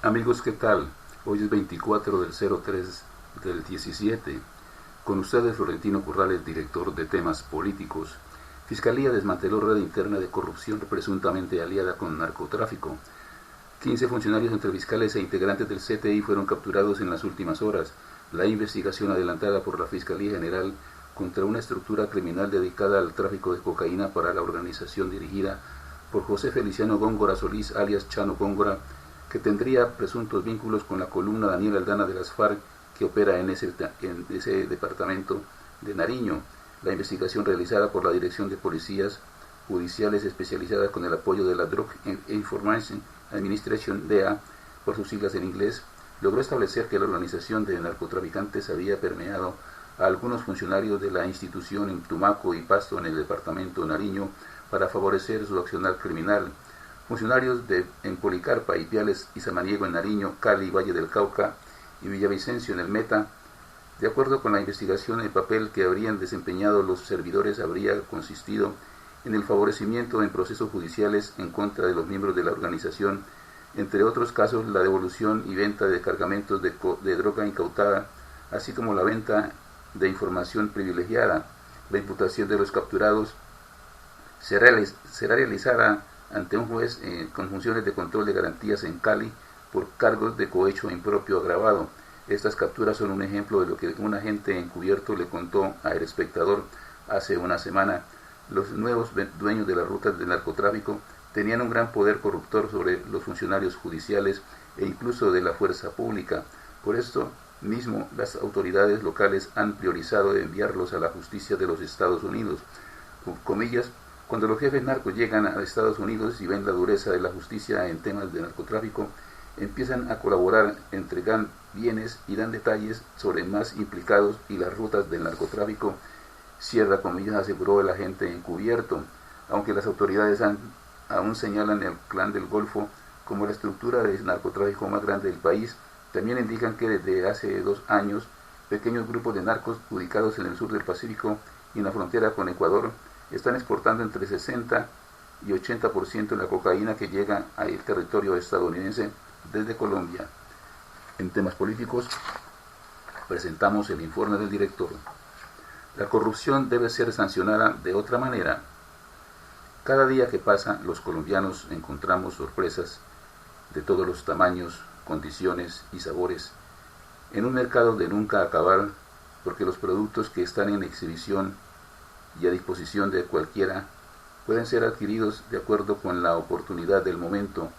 Amigos, ¿qué tal? Hoy es 24 del 03 del 17. Con ustedes Florentino Corrales, director de temas políticos. Fiscalía desmanteló red interna de corrupción presuntamente aliada con narcotráfico. 15 funcionarios entre fiscales e integrantes del CTI fueron capturados en las últimas horas. La investigación adelantada por la Fiscalía General contra una estructura criminal dedicada al tráfico de cocaína para la organización dirigida por José Feliciano Góngora Solís, alias Chano Góngora, que tendría presuntos vínculos con la columna Daniel Aldana de las FARC, que opera en ese departamento de Nariño. La investigación realizada por la Dirección de Policías Judiciales especializada con el apoyo de la Drug Information Administration, DEA, por sus siglas en inglés, logró establecer que la organización de narcotraficantes había permeado a algunos funcionarios de la institución en Tumaco y Pasto, en el departamento Nariño, para favorecer su accionar criminal. Funcionarios en Policarpa, Ipiales y Samaniego en Nariño, Cali, Valle del Cauca y Villavicencio en el Meta. De acuerdo con la investigación, el papel que habrían desempeñado los servidores habría consistido en el favorecimiento en procesos judiciales en contra de los miembros de la organización, entre otros casos la devolución y venta de cargamentos de droga incautada, así como la venta de información privilegiada. La imputación de los capturados será realizada ante un juez con funciones de control de garantías en Cali por cargos de cohecho impropio agravado. Estas capturas son un ejemplo de lo que un agente encubierto le contó a El Espectador hace una semana. Los nuevos dueños de las rutas de narcotráfico tenían un gran poder corruptor sobre los funcionarios judiciales e incluso de la fuerza pública. Por esto mismo, las autoridades locales han priorizado enviarlos a la justicia de los Estados Unidos. Comillas, cuando los jefes narcos llegan a Estados Unidos y ven la dureza de la justicia en temas de narcotráfico, empiezan a colaborar, entregan bienes y dan detalles sobre más implicados y las rutas del narcotráfico, cierra comillas, aseguró el agente encubierto. Aunque las autoridades aún señalan el Clan del Golfo como la estructura de narcotráfico más grande del país, también indican que desde hace 2 años pequeños grupos de narcos ubicados en el sur del Pacífico y en la frontera con Ecuador están exportando entre 60 y 80% de la cocaína que llega al territorio estadounidense desde Colombia. En temas políticos, presentamos el informe del director. La corrupción debe ser sancionada de otra manera. Cada día que pasa, los colombianos encontramos sorpresas de todos los tamaños, condiciones y sabores en un mercado de nunca acabar, porque los productos que están en exhibición y a disposición de cualquiera pueden ser adquiridos de acuerdo con la oportunidad del momento,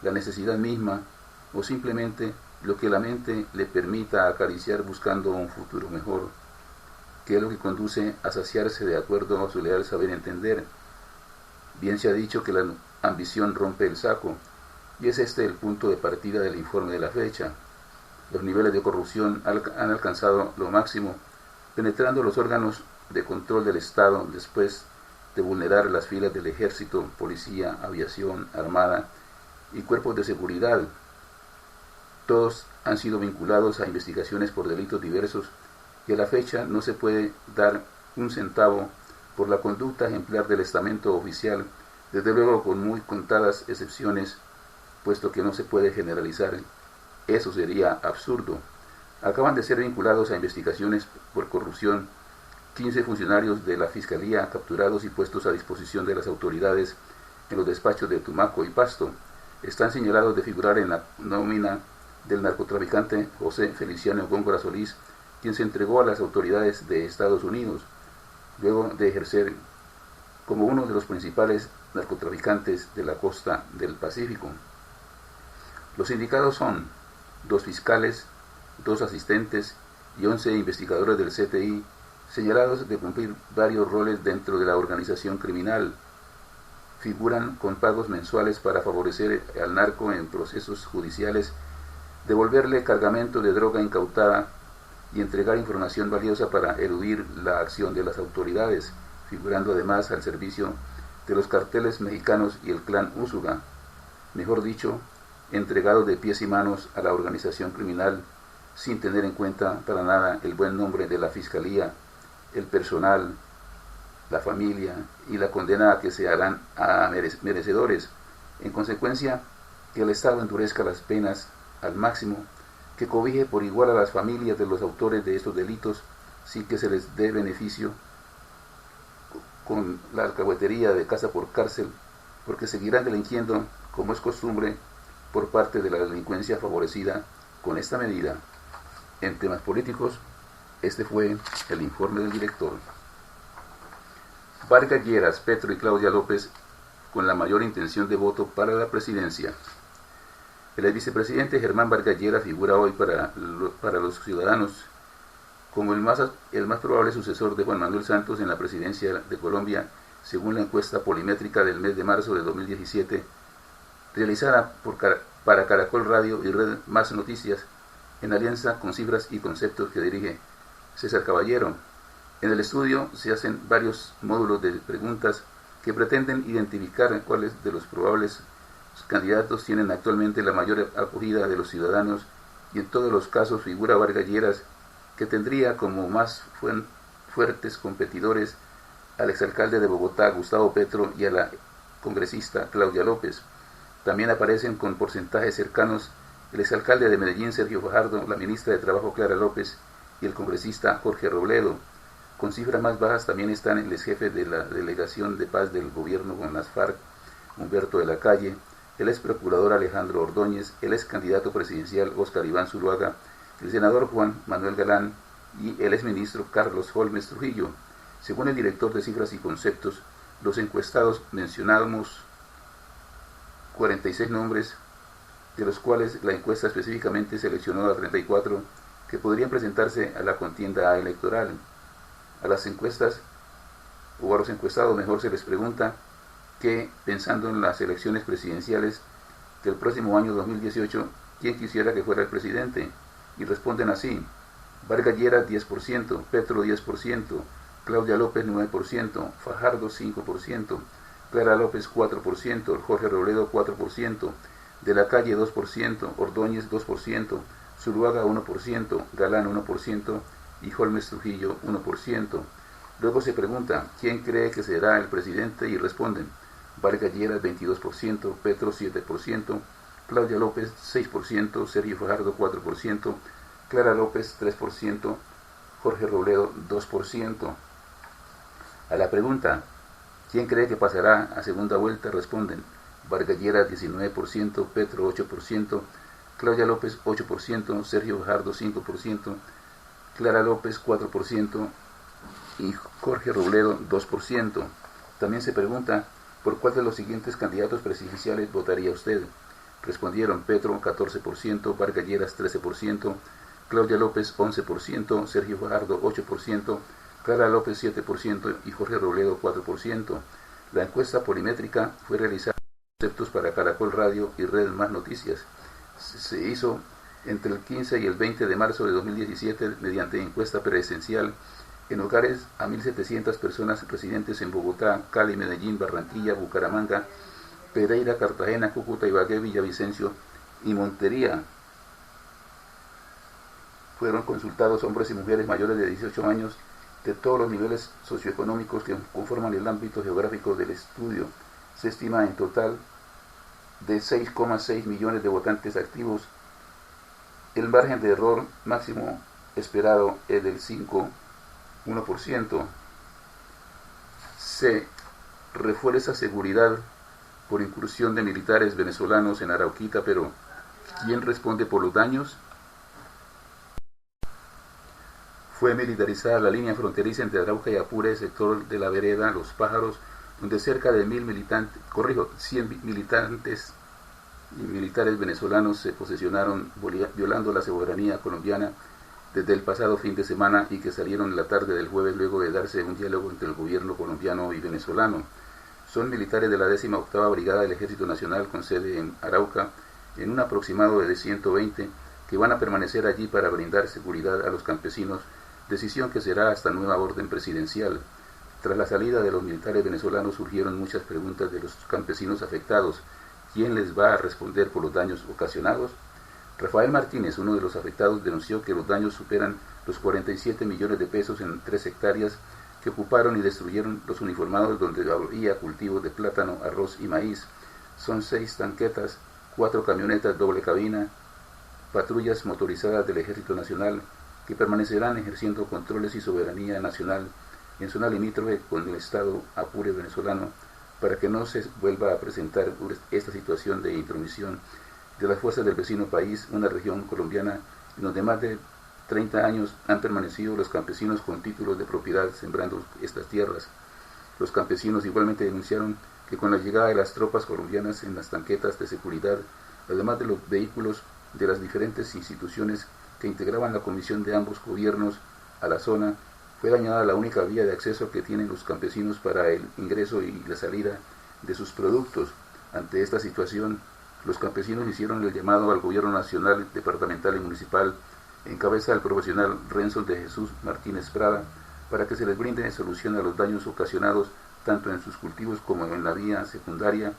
la necesidad misma o simplemente lo que la mente le permita acariciar buscando un futuro mejor, que es lo que conduce a saciarse de acuerdo a su leal saber entender. Bien se ha dicho que la ambición rompe el saco, y es este el punto de partida del informe de la fecha. Los niveles de corrupción han alcanzado lo máximo, penetrando los órganos de control del Estado después de vulnerar las filas del ejército, policía, aviación, armada y cuerpos de seguridad. Todos han sido vinculados a investigaciones por delitos diversos y a la fecha no se puede dar un centavo por la conducta ejemplar del estamento oficial, desde luego con muy contadas excepciones, puesto que no se puede generalizar. Eso sería absurdo. Acaban de ser vinculados a investigaciones por corrupción 15 funcionarios de la Fiscalía capturados y puestos a disposición de las autoridades en los despachos de Tumaco y Pasto. Están señalados de figurar en la nómina del narcotraficante José Feliciano Góngora Solís, quien se entregó a las autoridades de Estados Unidos, luego de ejercer como uno de los principales narcotraficantes de la costa del Pacífico. Los indicados son 2 fiscales, 2 asistentes y 11 investigadores del CTI, señalados de cumplir varios roles dentro de la organización criminal. Figuran con pagos mensuales para favorecer al narco en procesos judiciales, devolverle cargamento de droga incautada y entregar información valiosa para eludir la acción de las autoridades, figurando además al servicio de los carteles mexicanos y el clan Úsuga, mejor dicho, entregados de pies y manos a la organización criminal, sin tener en cuenta para nada el buen nombre de la Fiscalía, el personal, la familia y la condena a que se harán a merecedores. En consecuencia, que el Estado endurezca las penas al máximo, que cobije por igual a las familias de los autores de estos delitos sin que se les dé beneficio con la alcahuetería de casa por cárcel, porque seguirán delinquiendo como es costumbre por parte de la delincuencia favorecida con esta medida. En temas políticos, este fue el informe del director. Vargas Lleras, Petro y Claudia López con la mayor intención de voto para la presidencia. El vicepresidente Germán Vargas Lleras figura hoy para los ciudadanos como el más probable sucesor de Juan Manuel Santos en la presidencia de Colombia, según la encuesta polimétrica del mes de marzo de 2017, realizada para Caracol Radio y Red Más Noticias, en alianza con Cifras y Conceptos que dirige César Caballero. En el estudio se hacen varios módulos de preguntas que pretenden identificar cuáles de los probables candidatos tienen actualmente la mayor acogida de los ciudadanos, y en todos los casos figura Vargas Lleras, que tendría como más fuertes competidores al exalcalde de Bogotá, Gustavo Petro, y a la congresista Claudia López. También aparecen con porcentajes cercanos el exalcalde de Medellín, Sergio Fajardo, la ministra de Trabajo, Clara López, y el congresista Jorge Robledo. Con cifras más bajas también están el exjefe de la Delegación de Paz del Gobierno con las FARC, Humberto de la Calle, el ex procurador Alejandro Ordóñez, el ex candidato presidencial Óscar Iván Zuluaga, el senador Juan Manuel Galán y el ex ministro Carlos Holmes Trujillo. Según el director de Cifras y Conceptos, los encuestados mencionamos 46 nombres, de los cuales la encuesta específicamente seleccionó a 34 que podrían presentarse a la contienda electoral. A las encuestas, o a los encuestados mejor, se les pregunta que, pensando en las elecciones presidenciales del próximo año 2018, ¿quién quisiera que fuera el presidente? Y responden así: Vargas Lleras 10%, Petro 10%, Claudia López 9%, Fajardo 5%, Clara López 4%, Jorge Robledo 4%, De la Calle 2%, Ordóñez 2%, Zuluaga 1%, Galán 1% y Holmes Trujillo 1%. Luego se pregunta ¿quién cree que será el presidente? Y responden: Vargas Lleras 22%, Petro 7%, Claudia López 6%, Sergio Fajardo 4%, Clara López 3%, Jorge Robledo 2%. A la pregunta ¿quién cree que pasará a segunda vuelta? Responden: Vargas Lleras 19%, Petro 8%, Claudia López 8%, Sergio Fajardo 5%, Clara López 4% y Jorge Robledo 2%. También se pregunta ¿por cuál de los siguientes candidatos presidenciales votaría usted? Respondieron: Petro 14%, Vargas Lleras 13%, Claudia López 11%, Sergio Fajardo 8%, Clara López 7% y Jorge Robledo 4%. La encuesta polimétrica fue realizada con conceptos para Caracol Radio y Red Más Noticias. Se hizo entre el 15 y el 20 de marzo de 2017 mediante encuesta presencial en hogares a 1.700 personas residentes en Bogotá, Cali, Medellín, Barranquilla, Bucaramanga, Pereira, Cartagena, Cúcuta, Ibagué, Villavicencio y Montería. Fueron consultados hombres y mujeres mayores de 18 años de todos los niveles socioeconómicos que conforman el ámbito geográfico del estudio. Se estima en total de 6,6 millones de votantes activos. El margen de error máximo esperado es del 5,1%. Se refuerza seguridad por incursión de militares venezolanos en Arauquita, pero ¿quién responde por los daños? Fue militarizada la línea fronteriza entre Arauca y Apure, sector de la vereda Los Pájaros, donde cerca de 100 militantes y militares venezolanos se posesionaron violando la soberanía colombiana desde el pasado fin de semana y que salieron la tarde del jueves luego de darse un diálogo entre el gobierno colombiano y venezolano. Son militares de la 18ª Brigada del Ejército Nacional con sede en Arauca, en un aproximado de 120 que van a permanecer allí para brindar seguridad a los campesinos, decisión que será hasta nueva orden presidencial. Tras la salida de los militares venezolanos surgieron muchas preguntas de los campesinos afectados. ¿Quién les va a responder por los daños ocasionados? Rafael Martínez, uno de los afectados, denunció que los daños superan los 47 millones de pesos en 3 hectáreas que ocuparon y destruyeron los uniformados, donde había cultivos de plátano, arroz y maíz. Son 6 tanquetas, 4 camionetas doble cabina, patrullas motorizadas del Ejército Nacional que permanecerán ejerciendo controles y soberanía nacional en zona limítrofe con el Estado Apure venezolano para que no se vuelva a presentar esta situación de intromisión de las fuerzas del vecino país, una región colombiana en donde más de 30 años han permanecido los campesinos con títulos de propiedad sembrando estas tierras. Los campesinos igualmente denunciaron que con la llegada de las tropas colombianas en las tanquetas de seguridad, además de los vehículos de las diferentes instituciones que integraban la comisión de ambos gobiernos a la zona, fue dañada la única vía de acceso que tienen los campesinos para el ingreso y la salida de sus productos. Ante esta situación, los campesinos hicieron el llamado al gobierno nacional, departamental y municipal, en cabeza del profesional Renzo de Jesús Martínez Prada, para que se les brinde solución a los daños ocasionados tanto en sus cultivos como en la vía secundaria,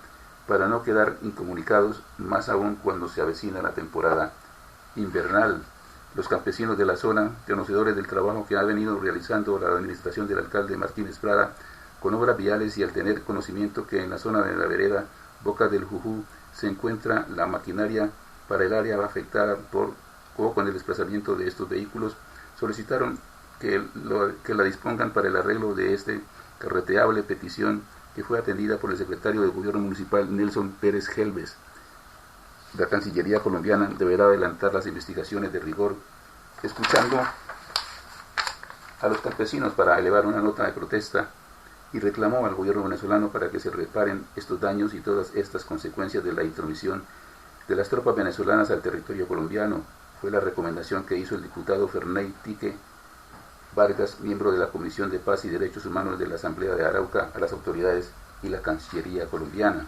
para no quedar incomunicados, más aún cuando se avecina la temporada invernal. Los campesinos de la zona, conocedores del trabajo que ha venido realizando la administración del alcalde Martínez Prada con obras viales y al tener conocimiento que en la zona de la vereda Boca del Jujú se encuentra la maquinaria para el área afectada con el desplazamiento de estos vehículos, solicitaron que la dispongan para el arreglo de este carreteable petición que fue atendida por el secretario de Gobierno Municipal Nelson Pérez Gelbes. La Cancillería colombiana deberá adelantar las investigaciones de rigor, escuchando a los campesinos para elevar una nota de protesta y reclamó al gobierno venezolano para que se reparen estos daños y todas estas consecuencias de la intromisión de las tropas venezolanas al territorio colombiano. Fue la recomendación que hizo el diputado Ferney Tique Vargas, miembro de la Comisión de Paz y Derechos Humanos de la Asamblea de Arauca, a las autoridades y la Cancillería colombiana.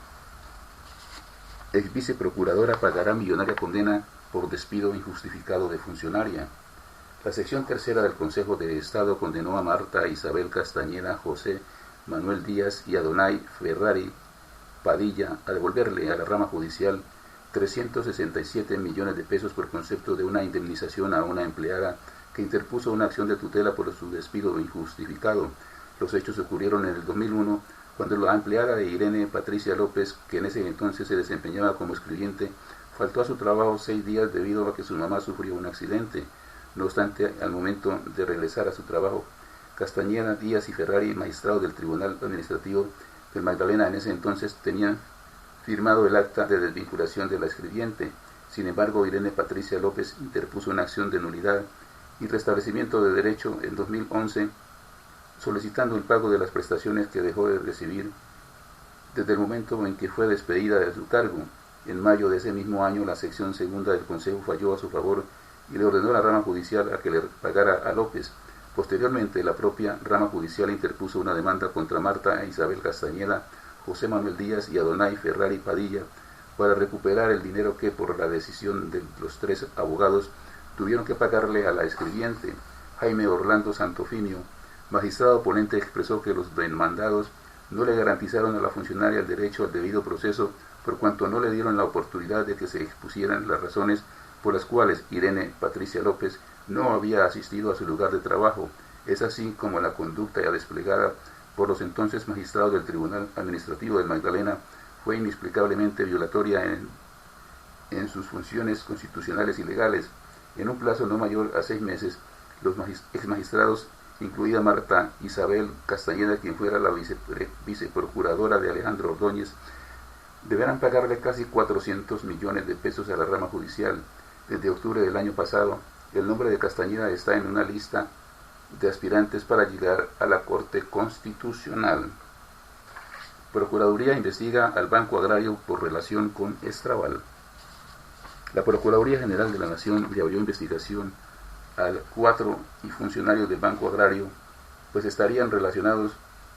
Ex viceprocuradora pagará millonaria condena por despido injustificado de funcionaria. La sección tercera del Consejo de Estado condenó a Marta Isabel Castañeda, José Manuel Díaz y Adonai Ferrari Padilla a devolverle a la rama judicial 367 millones de pesos por concepto de una indemnización a una empleada que interpuso una acción de tutela por su despido injustificado. Los hechos ocurrieron en el 2001, cuando la empleada de Irene Patricia López, que en ese entonces se desempeñaba como escribiente, faltó a su trabajo 6 días debido a que su mamá sufrió un accidente. No obstante, al momento de regresar a su trabajo, Castañeda, Díaz y Ferrari, magistrados del Tribunal Administrativo del Magdalena en ese entonces, tenían firmado el acta de desvinculación de la escribiente. Sin embargo, Irene Patricia López interpuso una acción de nulidad y restablecimiento de derecho en 2011, solicitando el pago de las prestaciones que dejó de recibir desde el momento en que fue despedida de su cargo. En mayo de ese mismo año, la sección segunda del Consejo falló a su favor y le ordenó a la rama judicial a que le pagara a López. Posteriormente, la propia rama judicial interpuso una demanda contra Marta Isabel Castañeda, José Manuel Díaz y Adonai Ferrari Padilla para recuperar el dinero que, por la decisión de los 3 abogados, tuvieron que pagarle a la escribiente. Jaime Orlando Santofimio, magistrado ponente, expresó que los demandados no le garantizaron a la funcionaria el derecho al debido proceso por cuanto no le dieron la oportunidad de que se expusieran las razones por las cuales Irene Patricia López no había asistido a su lugar de trabajo. Es así como la conducta ya desplegada por los entonces magistrados del Tribunal Administrativo del Magdalena fue inexplicablemente violatoria en sus funciones constitucionales y legales. En un plazo no mayor a 6 meses, los exmagistrados, incluida Marta Isabel Castañeda, quien fuera la viceprocuradora de Alejandro Ordóñez, deberán pagarle casi 400 millones de pesos a la rama judicial. Desde octubre del año pasado, el nombre de Castañeda está en una lista de aspirantes para llegar a la Corte Constitucional. Procuraduría investiga al Banco Agrario por relación con Estraval. La Procuraduría General de la Nación le abrió investigación a 4 funcionarios del Banco Agrario, pues estarían relacionados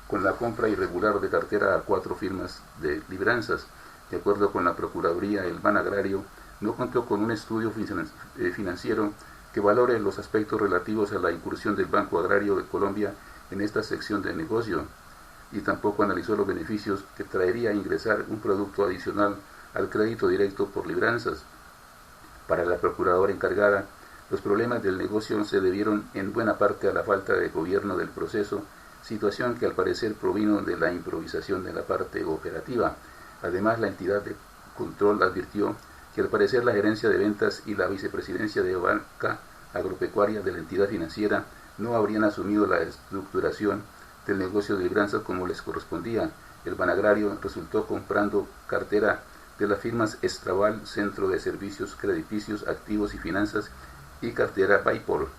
con la compra irregular de cartera a 4 firmas de libranzas. De acuerdo con la Procuraduría, el Ban Agrario no contó con un estudio financiero que valore los aspectos relativos a la incursión del Banco Agrario de Colombia en esta sección de negocio, y tampoco analizó los beneficios que traería ingresar un producto adicional al crédito directo por libranzas. Para la procuradora encargada, los problemas del negocio se debieron en buena parte a la falta de gobierno del proceso, situación que al parecer provino de la improvisación de la parte operativa. Además, la entidad de control advirtió que al parecer la gerencia de ventas y la vicepresidencia de banca agropecuaria de la entidad financiera no habrían asumido la estructuración del negocio de libranzas como les correspondía. El Banagrario resultó comprando cartera de las firmas Estrabal, Centro de Servicios Crediticios, Activos y Finanzas, y cartera Baipor.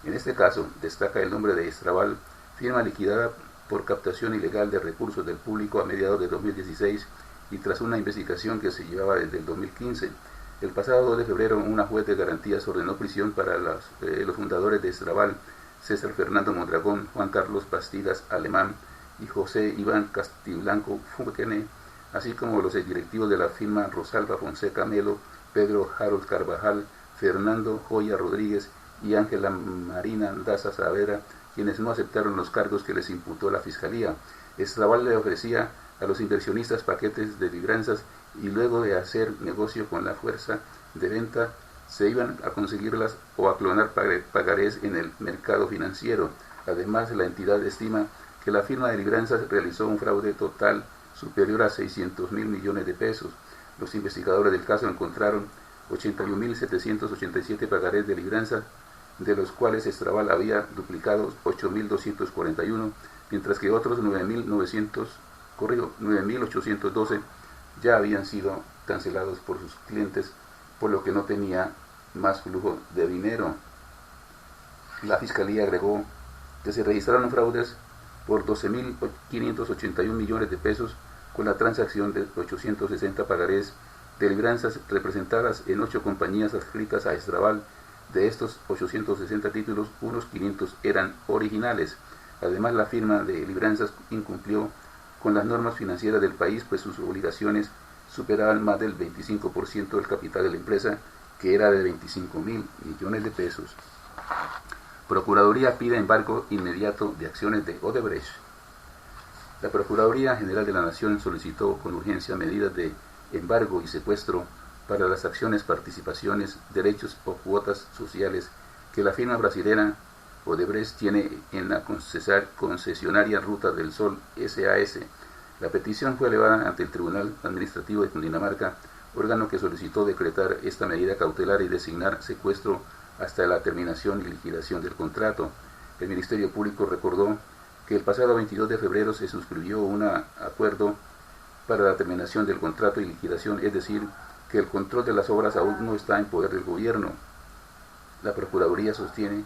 En este caso, destaca el nombre de Estrabal, firma liquidada por captación ilegal de recursos del público a mediados de 2016 y tras una investigación que se llevaba desde el 2015. El pasado 2 de febrero, una juez de garantías ordenó prisión para los fundadores de Estrabal, César Fernando Mondragón, Juan Carlos Bastidas Alemán y José Iván Castiblanco Fuquene, así como los directivos de la firma Rosalba Fonseca Melo, Pedro Harold Carvajal, Fernando Joya Rodríguez y Ángela Marina Daza Saavedra, quienes no aceptaron los cargos que les imputó la Fiscalía. Estrabal le ofrecía a los inversionistas paquetes de libranzas y luego de hacer negocio con la fuerza de venta se iban a conseguirlas o a clonar pagarés en el mercado financiero. Además, la entidad estima que la firma de libranzas realizó un fraude total superior a 600.000 millones de pesos. Los investigadores del caso encontraron 81.787 pagarés de libranzas, de los cuales Estrabal había duplicado 8.241, mientras que otros 9.812 ya habían sido cancelados por sus clientes, por lo que no tenía más flujo de dinero. La Fiscalía agregó que se registraron fraudes por 12.581 millones de pesos con la transacción de 860 pagarés de libranzas representadas en 8 compañías adscritas a Estrabal. De estos 860 títulos, unos 500 eran originales. Además, la firma de libranzas incumplió con las normas financieras del país, pues sus obligaciones superaban más del 25% del capital de la empresa, que era de 25.000 millones de pesos. Procuraduría pide embargo inmediato de acciones de Odebrecht. La Procuraduría General de la Nación solicitó con urgencia medidas de embargo y secuestro para las acciones, participaciones, derechos o cuotas sociales que la firma brasilera Odebrecht tiene en la concesionaria Ruta del Sol SAS. La petición fue elevada ante el Tribunal Administrativo de Cundinamarca, órgano que solicitó decretar esta medida cautelar y designar secuestro hasta la terminación y liquidación del contrato. El Ministerio Público recordó que el pasado 22 de febrero se suscribió un acuerdo para la terminación del contrato y liquidación, es decir, que el control de las obras aún no está en poder del gobierno. La Procuraduría sostiene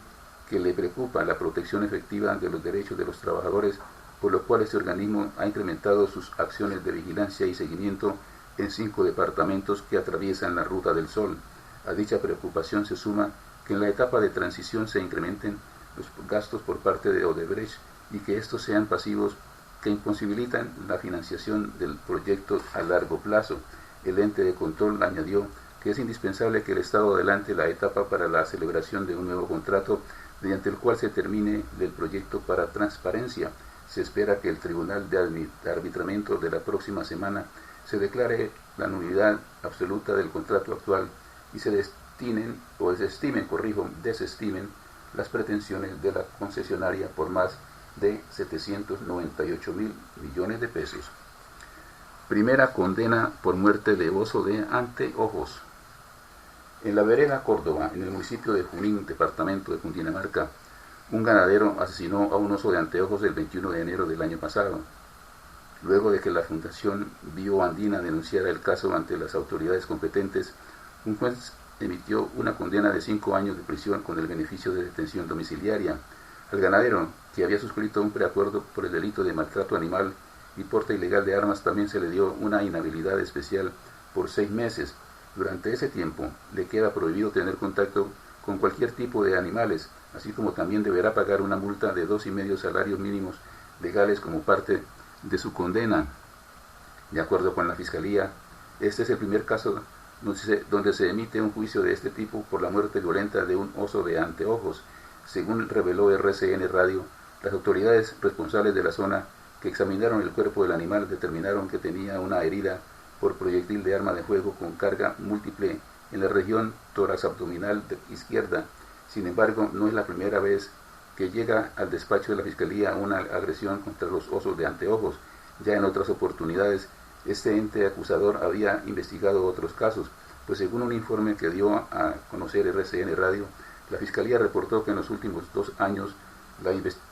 que le preocupa la protección efectiva de los derechos de los trabajadores, por lo cual este organismo ha incrementado sus acciones de vigilancia y seguimiento en 5 departamentos que atraviesan la Ruta del Sol. A dicha preocupación se suma que en la etapa de transición se incrementen los gastos por parte de Odebrecht y que estos sean pasivos que imposibilitan la financiación del proyecto a largo plazo. El ente de control añadió que es indispensable que el Estado adelante la etapa para la celebración de un nuevo contrato mediante el cual se termine el proyecto para transparencia. Se espera que el Tribunal de Arbitramiento de la próxima semana se declare la nulidad absoluta del contrato actual y se desestimen las pretensiones de la concesionaria por más de 798.000 millones de pesos. Primera condena por muerte de oso de anteojos. En la vereda Córdoba, en el municipio de Junín, departamento de Cundinamarca, un ganadero asesinó a un oso de anteojos el 21 de enero del año pasado. Luego de que la Fundación Bio Andina denunciara el caso ante las autoridades competentes, un juez emitió una condena de 5 años de prisión con el beneficio de detención domiciliaria. Al ganadero, que había suscrito un preacuerdo por el delito de maltrato animal y porte ilegal de armas, también se le dio una inhabilidad especial por 6 meses. Durante ese tiempo le queda prohibido tener contacto con cualquier tipo de animales, así como también deberá pagar una multa de 2,5 salarios mínimos legales como parte de su condena. De acuerdo con la Fiscalía, este es el primer caso donde se emite un juicio de este tipo por la muerte violenta de un oso de anteojos. Según reveló RCN Radio, las autoridades responsables de la zona que examinaron el cuerpo del animal determinaron que tenía una herida por proyectil de arma de fuego con carga múltiple en la región tórax abdominal izquierda. Sin embargo, no es la primera vez que llega al despacho de la Fiscalía una agresión contra los osos de anteojos. Ya en otras oportunidades, este ente acusador había investigado otros casos. pues según un informe que dio a conocer RCN Radio, la Fiscalía reportó que en los últimos 2 años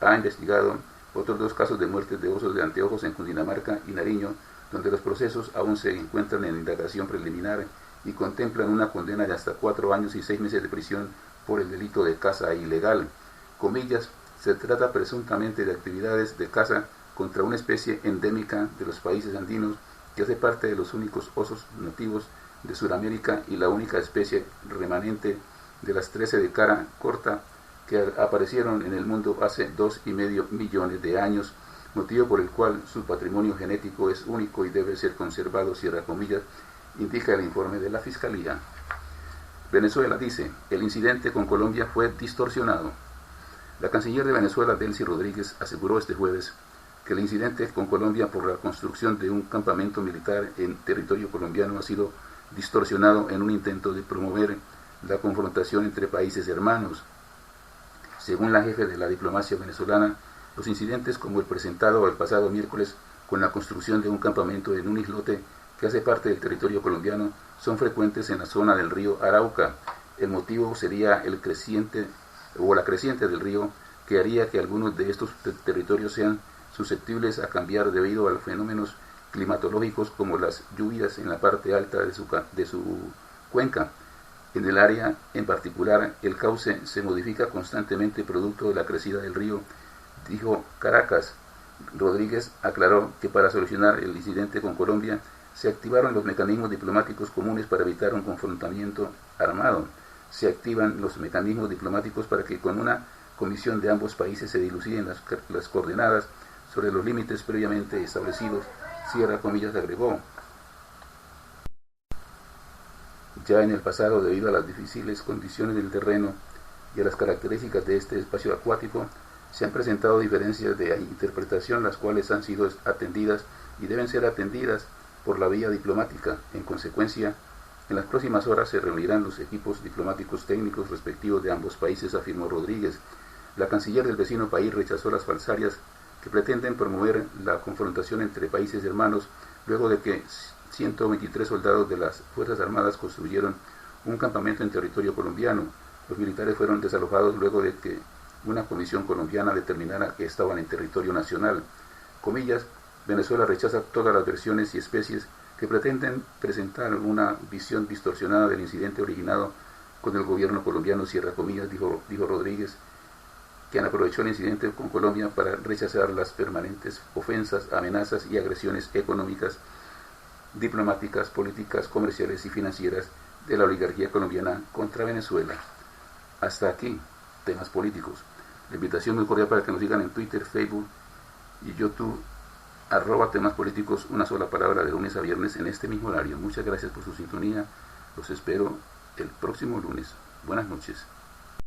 ha investigado otros 2 casos de muerte de osos de anteojos en Cundinamarca y Nariño, donde los procesos aún se encuentran en indagación preliminar y contemplan una condena de hasta 4 años y 6 meses de prisión por el delito de caza ilegal. Comillas, se trata presuntamente de actividades de caza contra una especie endémica de los países andinos que hace parte de los únicos osos nativos de Sudamérica y la única especie remanente de las 13 de cara corta que aparecieron en el mundo hace 2,5 millones de años, motivo por el cual su patrimonio genético es único y debe ser conservado, cierra comillas, indica el informe de la Fiscalía. Venezuela dice, el incidente con Colombia fue distorsionado. La canciller de Venezuela, Delcy Rodríguez, aseguró este jueves que el incidente con Colombia por la construcción de un campamento militar en territorio colombiano ha sido distorsionado en un intento de promover la confrontación entre países hermanos. Según la jefe de la diplomacia venezolana, los incidentes como el presentado el pasado miércoles con la construcción de un campamento en un islote que hace parte del territorio colombiano son frecuentes en la zona del río Arauca. El motivo sería la creciente del río, que haría que algunos de estos territorios sean susceptibles a cambiar debido a fenómenos climatológicos como las lluvias en la parte alta de su cuenca. En el área en particular, el cauce se modifica constantemente producto de la crecida del río, dijo Caracas. Rodríguez aclaró que para solucionar el incidente con Colombia se activaron los mecanismos diplomáticos comunes para evitar un confrontamiento armado. Se activan los mecanismos diplomáticos para que con una comisión de ambos países se diluciden las coordenadas sobre los límites previamente establecidos, cierra comillas, agregó. Ya en el pasado, debido a las difíciles condiciones del terreno y a las características de este espacio acuático, se han presentado diferencias de interpretación, las cuales han sido atendidas y deben ser atendidas por la vía diplomática. En consecuencia, en las próximas horas se reunirán los equipos diplomáticos técnicos respectivos de ambos países, afirmó Rodríguez. La canciller del vecino país rechazó las falsarias que pretenden promover la confrontación entre países hermanos luego de que 123 soldados de las Fuerzas Armadas construyeron un campamento en territorio colombiano. Los militares fueron desalojados luego de que una comisión colombiana determinara que estaban en territorio nacional. Comillas, Venezuela rechaza todas las versiones y especies que pretenden presentar una visión distorsionada del incidente originado con el gobierno colombiano, cierra comillas, dijo Rodríguez, quien aprovechó el incidente con Colombia para rechazar las permanentes ofensas, amenazas y agresiones económicas, diplomáticas, políticas, comerciales y financieras de la oligarquía colombiana contra Venezuela. Hasta aquí, temas políticos. La invitación muy cordial para que nos sigan en Twitter, Facebook y YouTube, @temas políticos, una sola palabra, de lunes a viernes en este mismo horario. Muchas gracias por su sintonía. Los espero el próximo lunes. Buenas noches.